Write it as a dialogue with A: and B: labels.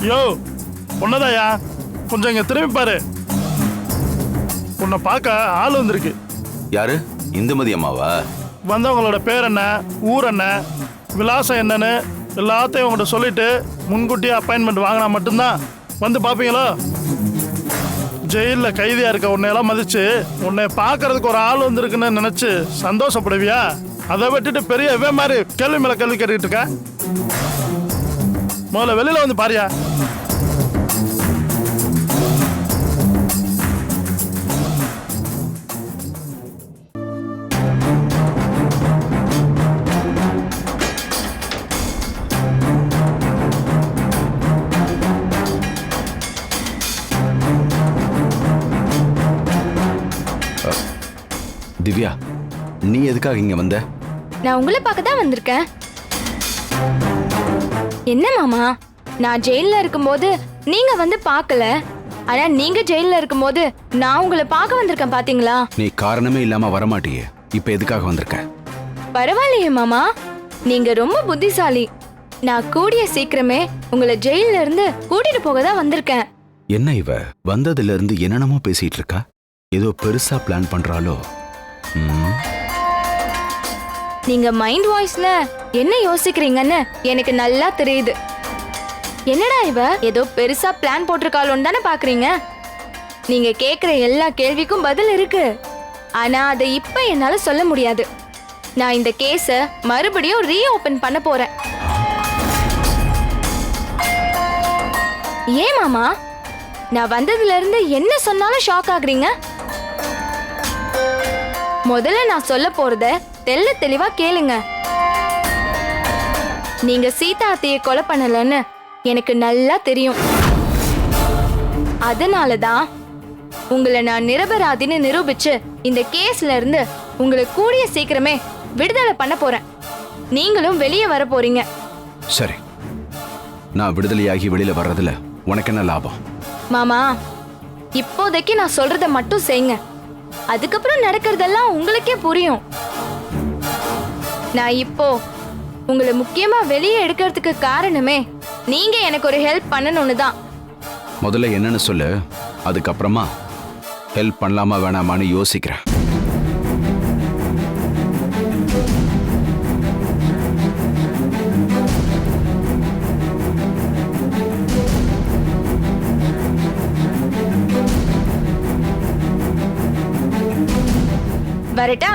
A: யோ பொண்ணதாயா, கொஞ்சம் இங்க திரும்பி பாரு. உன்னை பார்க்க ஆள் வந்திருக்கு.
B: யாரு? இந்துமதி அம்மாவா?
A: வந்தவங்களோட பேர் என்ன, ஊர் என்ன, விலாசம் என்னன்னு எல்லாத்தையும் உங்கள்கிட்ட சொல்லிட்டு முன்கூட்டியே அப்பாயின்மெண்ட் வாங்கினா மட்டும்தான் வந்து பார்ப்பீங்களோ? ஜெயிலில் கைதியாக இருக்க உன்னையெல்லாம் மதிச்சு உன்னை பார்க்கறதுக்கு ஒரு ஆள் வந்திருக்குன்னு நினச்சி சந்தோஷப்படுவியா? அதை விட்டுட்டு பெரிய மாதிரி கேள்வி மேலே கேள்வி கேட்டுக்கிட்டு இருக்க. முதல்ல வெளியில் வந்து பாரியா.
B: திவ்யா, நீ எதுக்காக இங்க வந்த?
C: நான் உங்களை பார்க்க தான் வந்திருக்கேன். என்ன மாமா, நான் ஜெயில்ல இருக்கும்போது நீங்க வந்து பார்க்கல, ஆனா நீங்க ஜெயில்ல இருக்கும்போது நான் உங்களை பார்க்க வந்திருக்கேன் பாத்தீங்களா?
B: நீ காரணமே இல்லாம வரமாட்டியே, இப்ப எதுக்காக வந்திருக்க?
C: பரவாயில்லையே மாமா, நீங்க ரொம்ப புத்திசாலி. நான் கூடிய சீக்கிரமே உங்களை ஜெயில்ல இருந்து கூட்டிட்டு போக தான் வந்திருக்கேன்.
B: என்ன இவ வந்ததுல இருந்து என்னென்னமோ பேசிட்டு இருக்கா? ஏதோ பெருசா பிளான் பண்றாளோ?
C: நீங்க மைண்ட் வாய்ஸ்ல என்ன யோசிக்கிறீங்கன்னு எனக்கு நல்லா தெரியுது. என்னடா இவ ஏதோ பெருசா பிளான் போட்டிருக்காளோன்னு தானே பாக்குறீங்க. நீங்க கேக்குற எல்லா கேள்விக்கும் பதில் இருக்கு, ஆனா அதை இப்ப என்னால சொல்ல முடியாது. நான் இந்த கேஸ மறுபடியும் ரீஓபன் பண்ண போறேன். ஏன் மாமா, நான் வந்ததுல இருந்து என்ன சொன்னாலும் ஷாக் ஆகுறீங்க? முதல்ல நான் சொல்ல போறத தெள்ள தெளிவா கேளுங்க. நீங்க சீதா அத்தையை கொலை பண்ணலன்னு எனக்கு நல்லா தெரியும். அதனாலதான் உங்களை நான் நிரபராதின்னு நிரூபிச்சு இந்த கேஸ்ல இருந்து உங்களை கூடிய சீக்கிரமே விடுதலை பண்ண போறேன். நீங்களும் வெளியே வர போறீங்க.
B: சரி, நான் விடுதலையாகி வெளியில வர்றதுல உனக்கு என்ன லாபம்?
C: மாமா, இப்போதைக்கு நான் சொல்றத மட்டும் செய்யுங்க. அதுக்கப்புறம் நடக்கிறதெல்லாம் உங்களுக்கே புரியும். நான் இப்போ உங்களை முக்கியமா வெளியே எடுக்கிறதுக்கு காரணமே நீங்க எனக்கு ஒரு ஹெல்ப் பண்ணணும்னு தான்.
B: முதல்ல என்னன்னு சொல்லு, அதுக்கப்புறமா ஹெல்ப் பண்ணலாமா வேணாமான்னு யோசிக்கிறேன்.
C: வரட்டா?